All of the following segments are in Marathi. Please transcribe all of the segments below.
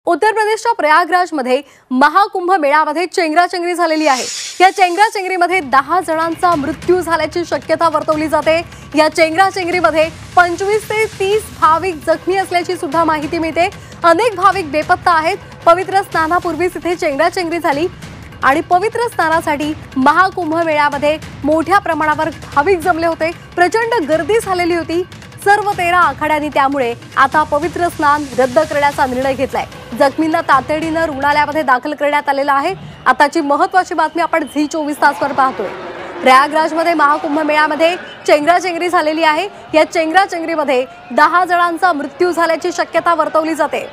उत्तर प्रदेशच्या प्रयागराजमध्ये महाकुंभ मेळ्यामध्ये चेंगराचेंगरी झालेली आहे। या चेंगराचेंगरीमध्ये 10 जणांचा मृत्यू झाल्याची शक्यता वर्तवली जाते। या चेंगराचेंगरीमध्ये 25 ते 30 भाविक जखमी असल्याची सुद्धा माहिती मिळते। अनेक भाविक बेपत्ता आहेत। पवित्र स्नानापूर्वीच इथे चेंगराचेंगरी झाली आणि पवित्र स्नानासाठी महाकुंभ मेळ्यामध्ये मोठ्या प्रमाणावर भाविक जमले होते। प्रचंड गर्दी झालेली होती। सर्व 13 आखाड्यांनी त्यामुळे आता पवित्र स्नान रद्द करण्याचा निर्णय घेतलाय। जखमींना तातडीने रुग्णालयामध्ये दाखल करण्यात आलेला आहे। आताची महत्त्वाची बातमी आपण झी 24 तासवर पाहतोय। प्रयागराजमध्ये महाकुंभ मेळ्यामध्ये चेंगराचेंगरी झालेली आहे। या चेंगराचेंगरीमध्ये 10 जणांचा मृत्यू झाल्याची शक्यता वर्तवली जाते।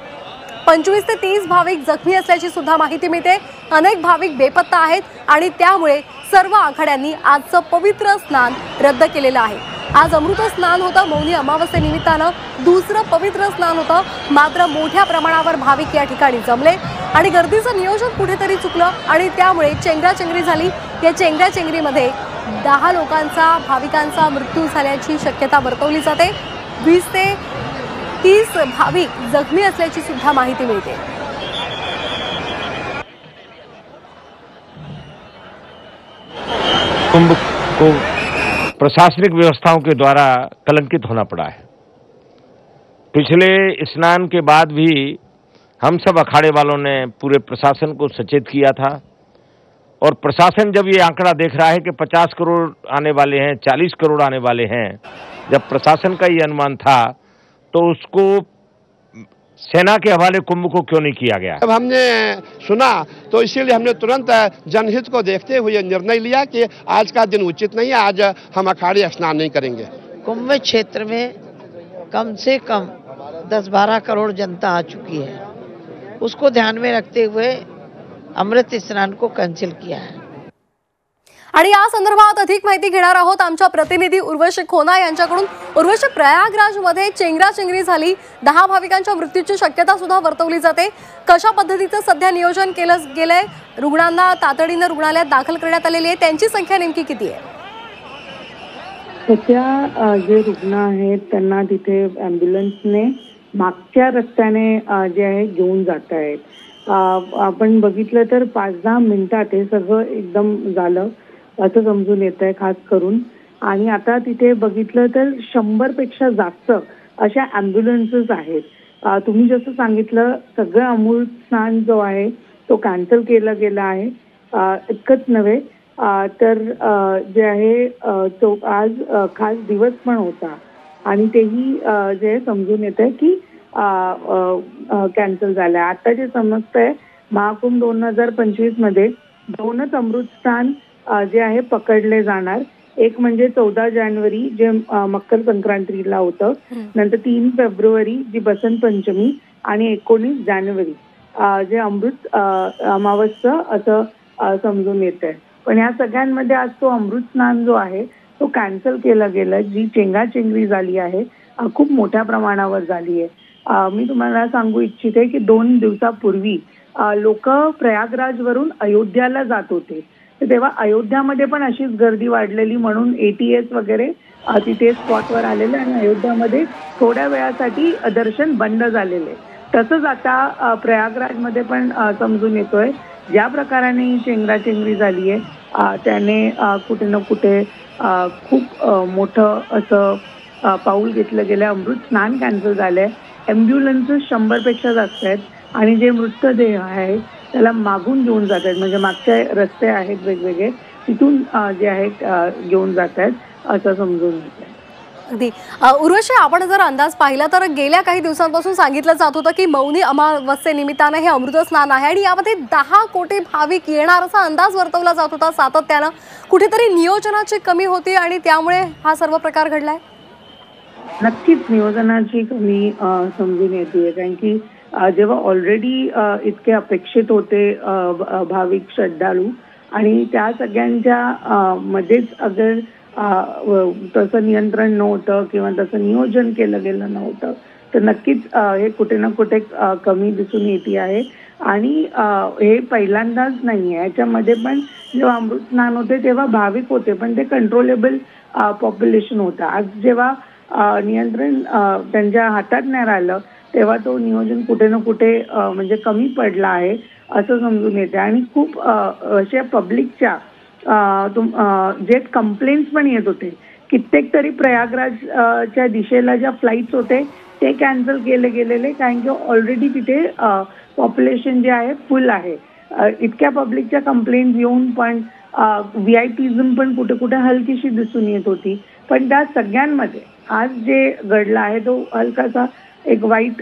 25 ते 30 भाविक जखमी असल्याची सुद्धा माहिती मिळते। अनेक भाविक बेपत्ता आहेत आणि त्यामुळे सर्व आखाड्यांनी आजचं पवित्र स्नान रद्द केलेलं आहे। आज अमृत स्नान होतं। मौनी अमावस्येनिमित्तानं दुसरं पवित्र स्नान होतं। मात्र मोठ्या प्रमाणावर भाविक या ठिकाणी जमले आणि गर्दीचं नियोजन कुठेतरी चुकलं आणि त्यामुळे चेंगराचेंगरी झाली। या चेंगराचेंगरीमध्ये 10 भाविकांचा मृत्यू झाल्याची शक्यता वर्तवली जाते। 20 ते 30 भाविक जखमी असल्याची सुद्धा माहिती मिळते। कुंभ को प्रशासनिक व्यवस्थाओं के द्वारा कलंकित होना पड़ा है। पिछले स्नान के बाद भी हम सब अखाड़े वालों ने पूरे प्रशासन को सचेत किया था और प्रशासन जब ये आंकड़ा देख रहा है कि 50 करोड़ आने वाले हैं, 40 करोड़ आने वाले हैं, जब प्रशासन का ये अनुमान था तो उसको सेना के हवाले कुंभ को क्यों नहीं किया गया। जब हमने सुना तो इसीलिए हमने तुरंत जनहित को देखते हुए निर्णय लिया कि आज का दिन उचित नहीं है, आज हम अखाड़े स्नान नहीं करेंगे। कुंभ क्षेत्र में कम से कम 10-12 करोड़ जनता आ चुकी है। उसको ध्यान में रखते हुए अमृत स्नान को कैंसिल किया है। आणि या संदर्भात अधिक माहिती घेणार आहोत आमच्या प्रतिनिधी उर्वशी खोना यांच्याकडून। उर्वशी, प्रयागराजमध्ये चेंगराचेंगरी झाली, 10 भाविकांच्या मृत्यूची शक्यता सुद्धा वर्तवली जाते। कशा पद्धतीचं सध्या नियोजन केलं गेलंय? रुग्णांना तातडीने रुग्णालयात दाखल करण्यात आलेली आहे, त्यांची संख्या नेमकी किती आहे? सध्या जे रुग्ण आहेत त्यांना तिथे ॲम्ब्युलन्सने मागच्या रस्त्याने जे आहे घेऊन जात आहेत। आपण बघितलं तर 5-10 मिनिटात हे सगळं एकदम झालं असं समजून येत आहे खास करून। आणि आता तिथे बघितलं तर 100 पेक्षा जास्त अशा ॲम्ब्युलन्सेस आहेत। तुम्ही जसं सांगितलं सगळं अमृत स्नान जो आहे तो कॅन्सल केला गेला आहे। इतकंच नव्हे तर जे आहे तो आज खास दिवस पण होता आणि तेही जे समजून येत आहे की कॅन्सल झालं आहे। आता जे समजतंय महाकुंभ 2025 मध्ये 2च अमृत स्नान जे आहे पकडले जाणार। एक म्हणजे 14 जानेवारी जे मकर संक्रांतीला होतं, नंतर 3 फेब्रुवारी जी बसंत पंचमी आणि 19 जानेवारी जे अमृत अमावस्या असं समजून येत आहे। पण या सगळ्यांमध्ये आज तो अमृत स्नान जो आहे तो कॅन्सल केला गेला। जी चेंगराचेंगरी झाली आहे खूप मोठ्या प्रमाणावर झाली आहे। मी तुम्हाला सांगू इच्छिते की 2 दिवसापूर्वी लोक प्रयागराजवरून अयोध्याला जात होते, तर तेव्हा अयोध्यामध्ये पण अशीच गर्दी वाढलेली म्हणून ATS वगैरे तिथे स्पॉटवर आलेले आणि अयोध्यामध्ये थोड्या वेळासाठी दर्शन बंद झालेले। तसंच आता प्रयागराजमध्ये पण समजून येतोय ज्या प्रकाराने चेंगराचेंगरी झाली आहे त्याने कुठे ना कुठे खूप मोठं असं पाऊल घेतलं गेलं। अमृत स्नान कॅन्सल झालंय। ॲम्ब्युलन्सेस 100 पेक्षा जास्त आहेत आणि जे मृतदेह आहे त्याला मागून घेऊन जात आहेत, म्हणजे मागचे रस्ते आहेत वेगवेगळे तिथून जे आहेत घेऊन जात आहेत असं समजून येत आहे। अगदी उर्वशी, आपण जर अंदाज पाहिला तर गेल्या काही दिवसांपासून सांगितलं जात होतं की मौनी अमावस्येनिमित्तानं हे अमृत स्नान आहे आणि यामध्ये 10 कोटी भाविक येणार असा अंदाज वर्तवला जात होता। सातत्यानं कुठेतरी नियोजनाची कमी होती आणि त्यामुळे हा सर्व प्रकार घडलाय। नक्कीच नियोजनाची कमी समजून येते, कारण की जेव्हा ऑलरेडी इतके अपेक्षित होते भाविक श्रद्धाळू आणि त्या सगळ्यांच्या मध्येच अगर तसं नियंत्रण नव्हतं किंवा तसं नियोजन केलं गेलं नव्हतं तर नक्कीच हे कुठे ना कुठे कमी दिसून येते आहे। आणि हे पहिल्यांदाच नाही आहे, याच्यामध्ये पण जेव्हा अमृत स्नान होते तेव्हा भाविक होते पण ते कंट्रोलेबल पॉप्युलेशन होतं। आज जेव्हा नियंत्रण त्यांच्या हातात नाही राहिलं तेव्हा तो नियोजन कुठे ना कुठे म्हणजे कमी पडला आहे असं समजून येते. आणि खूप अशा पब्लिकच्या जे कंप्लेंट्स पण येत होते, कित्येक तरी प्रयागराजच्या दिशेला ज्या फ्लाईट्स होते ते कॅन्सल केले गेलेले, कारण की ऑलरेडी तिथे पॉप्युलेशन जे आहे फुल आहे. इतक्या पब्लिकच्या कंप्लेंट येऊन पण व्हीआयपीजम पण कुठे कुठे हलकीशी दिसून येत होती. पण त्या सगळ्यांमध्ये आज जे घडला आहे तो हलकासा एक वाईट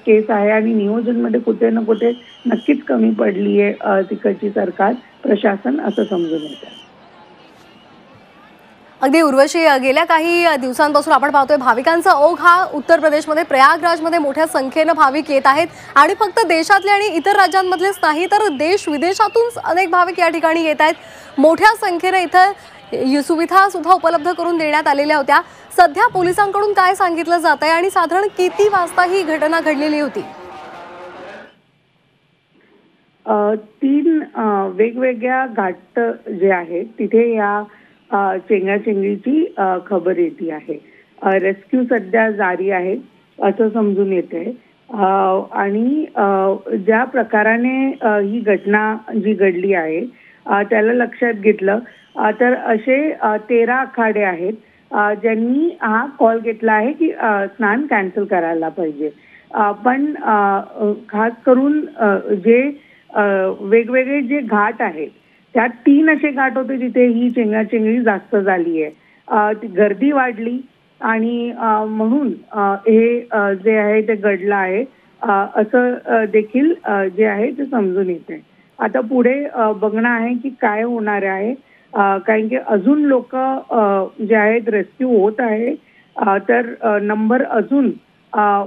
केस आहे आणि नियोजनमध्ये कुठे ना कुठे नक्कीच कमी पडली आहे तिकडची सरकार प्रशासन असं समजून येतं. अगदी उर्वशी, गेल्या काही दिवसांपासून आपण पाहतोय भाविकांचा ओघ हा उत्तर प्रदेशमध्ये प्रयागराजमध्ये मोठ्या संख्येनं भाविक येत आहेत आणि फक्त देशातले आणि इतर राज्यांमधलेच नाही तर देश विदेशातून अनेक भाविक या ठिकाणी येत आहेत. मोठ्या संख्येनं इथं सुविधा सुद्धा उपलब्ध करून देण्यात आलेल्या होत्या. सध्या पोलिसांकडून काय सांगितलं जात आहे आणि साधारण किती वाजता ही घटना घडलेली होती? 3 वेगवेगळ्या घाट जे आहेत तिथे या चेंगराचेंगरीची खबर येते आहे. रेस्क्यू सध्या जारी आहे असं समजून येते. आणि ज्या प्रकाराने ही घटना जी घडली आहे त्याला लक्षात घेतलं तर असे 13 आखाडे आहेत ज्यांनी हा कॉल घेतला आहे की स्नान कॅन्सल करायला पाहिजे. पण खास करून जे वेगवेगळे जे घाट आहेत त्यात 3 असे घाट होते जिथे ही चेंगराचेंगरी जास्त झाली आहे. ती गर्दी वाढली आणि म्हणून हे जे आहे ते घडलं आहे असं देखील जे आहे ते समजून येते. आता पुढे बघणं आहे की काय होणार आहे, कारण की अजून लोक जे आहेत रेस्क्यू होत आहे तर नंबर अजून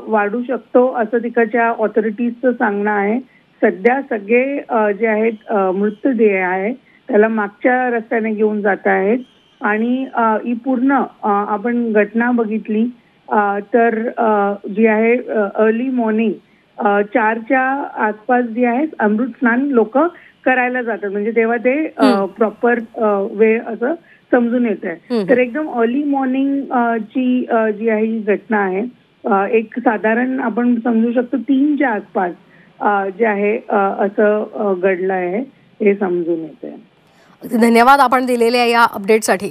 वाढू शकतो असं तिकडच्या ऑथॉरिटीजचं सांगणं आहे. सध्या सगळे जे आहेत मृतदेह आहे त्याला मागच्या रस्त्याने घेऊन जात आहेत आणि ही पूर्ण आपण घटना बघितली तर जी आहे अर्ली मॉर्निंग 4च्या आसपास जी आहे अमृत स्नान लोक करायला जातात, म्हणजे तेव्हा ते प्रॉपर वेळ असं समजून येत आहे. तर एकदम अर्ली मॉर्निंग ची जी आहे ही घटना आहे. एक साधारण आपण समजू शकतो 3च्या आसपास जे आहे असं घडलं आहे हे समजून येते. धन्यवाद आपण दिलेल्या या अपडेटसाठी.